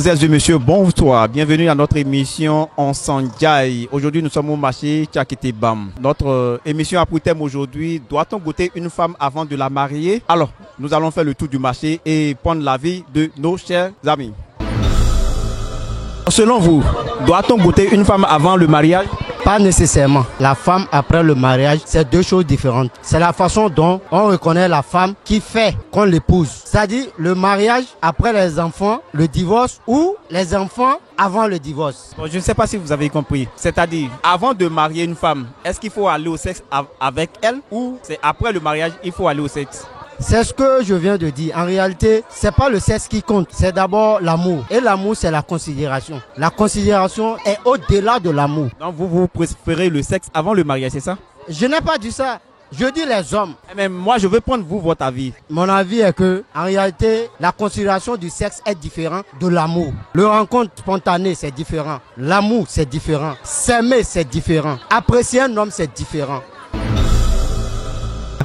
Mesdames et messieurs, bonsoir. Bienvenue à notre émission On s'enjaille. Aujourd'hui, nous sommes au marché Tchaketebam. Notre émission a pour thème aujourd'hui, doit-on goûter une femme avant de la marier? Alors, nous allons faire le tour du marché et prendre l'avis de nos chers amis. Selon vous, doit-on goûter une femme avant le mariage? Pas nécessairement. La femme après le mariage, c'est deux choses différentes. C'est la façon dont on reconnaît la femme qui fait qu'on l'épouse. C'est-à-dire le mariage après les enfants, le divorce ou les enfants avant le divorce. Bon, je ne sais pas si vous avez compris. C'est-à-dire, avant de marier une femme, est-ce qu'il faut aller au sexe avec elle ou c'est après le mariage il faut aller au sexe? C'est ce que je viens de dire. En réalité, c'est pas le sexe qui compte, c'est d'abord l'amour. Et l'amour, c'est la considération. La considération est au-delà de l'amour. Donc vous préférez le sexe avant le mariage, c'est ça? Je n'ai pas dit ça. Je dis les hommes. Mais moi, je veux prendre votre avis. Mon avis est que, en réalité, la considération du sexe est différente de l'amour. Le rencontre spontanée, c'est différent. L'amour, c'est différent. S'aimer, c'est différent. Apprécier un homme, c'est différent.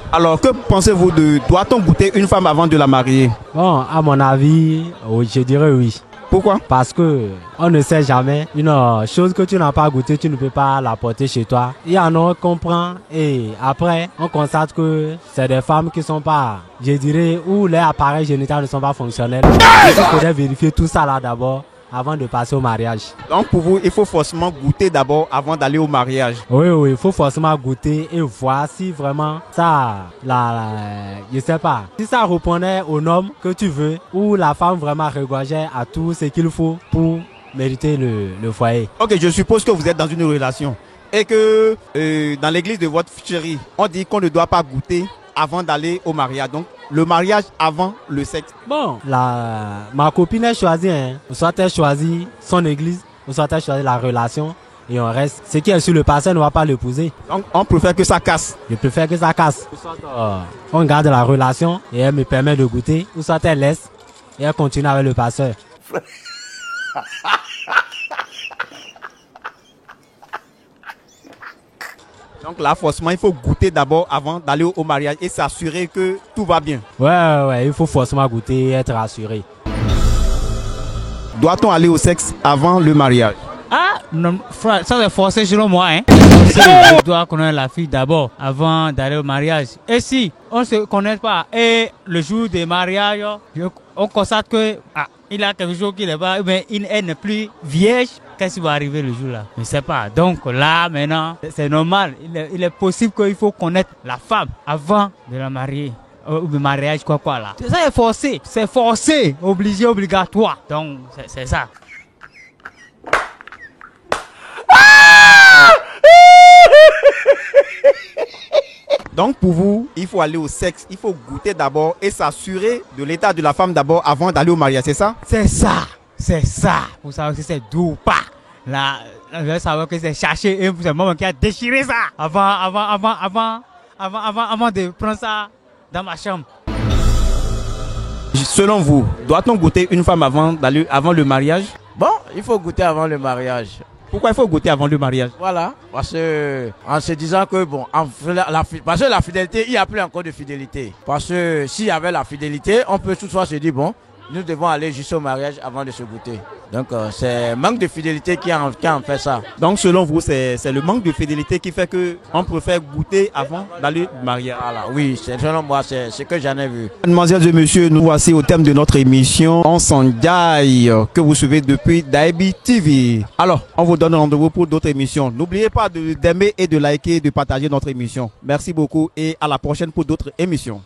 Alors, que pensez-vous de doit-on goûter une femme avant de la marier? Bon, à mon avis, oui, je dirais oui. Pourquoi? Parce que on ne sait jamais. Une chose que tu n'as pas goûté, tu ne peux pas la porter chez toi. Il y en a qu'on prend et après, on constate que c'est des femmes qui sont pas, je dirais, où les appareils génitaux ne sont pas fonctionnels. Il faudrait vérifier tout ça là d'abord avant de passer au mariage. Donc pour vous, il faut forcément goûter d'abord avant d'aller au mariage. Oui, il faut forcément goûter et voir si vraiment ça, je sais pas, si ça répondait au homme que tu veux ou la femme vraiment regorgeait à tout ce qu'il faut pour mériter le foyer. Ok, je suppose que vous êtes dans une relation et que dans l'église de votre chérie, on dit qu'on ne doit pas goûter avant d'aller au mariage. Donc, le mariage avant le sexe. Bon, ma copine a choisi, soit elle choisit son église, ou soit elle choisit la relation, et on reste. Ce qui est sur le passé ne va pas l'épouser. Donc, on préfère que ça casse. Je préfère que ça casse. Soit on garde la relation, et elle me permet de goûter, ou soit elle laisse, et elle continue avec le passeur. Donc là, forcément, il faut goûter d'abord avant d'aller au mariage et s'assurer que tout va bien. Ouais, il faut forcément goûter et être assuré. Doit-on aller au sexe avant le mariage? Ah, non, frère, ça c'est forcé selon moi. On doit connaître la fille d'abord avant d'aller au mariage. Et si on ne se connaît pas et le jour du mariage, on constate que il a quelque chose qui n'est pas, mais elle n'est plus vierge. Qu'est-ce qui va arriver le jour là? Je ne sais pas. Donc là, maintenant, c'est normal. Il est possible qu'il faut connaître la femme avant de la marier. Le mariage, quoi là. Ça est forcé. C'est forcé. Obligé, obligatoire. Donc, c'est ça. Donc pour vous, il faut aller au sexe, il faut goûter d'abord et s'assurer de l'état de la femme d'abord avant d'aller au mariage, c'est ça? C'est ça. C'est ça. Vous savez que c'est doux ou pas. Là, je veux savoir que c'est cherché et c'est moi qui a déchiré ça avant de prendre ça dans ma chambre. Selon vous, doit-on goûter une femme avant le mariage? Bon, il faut goûter avant le mariage. Pourquoi il faut goûter avant le mariage? Voilà, parce que en se disant que bon, parce que la fidélité, il n'y a plus encore de fidélité. Parce que s'il y avait la fidélité, on peut toutefois se dire bon, nous devons aller jusqu'au mariage avant de se goûter. Donc c'est manque de fidélité qui en fait ça. Donc selon vous, c'est le manque de fidélité qui fait que on préfère goûter avant d'aller marier. Voilà, oui, selon moi, c'est ce que j'en ai vu. Mesdemoiselles et messieurs, nous voici au thème de notre émission On s'enjaille que vous suivez depuis Daibi TV. Alors, on vous donne rendez-vous pour d'autres émissions. N'oubliez pas d'aimer et de liker et de partager notre émission. Merci beaucoup et à la prochaine pour d'autres émissions.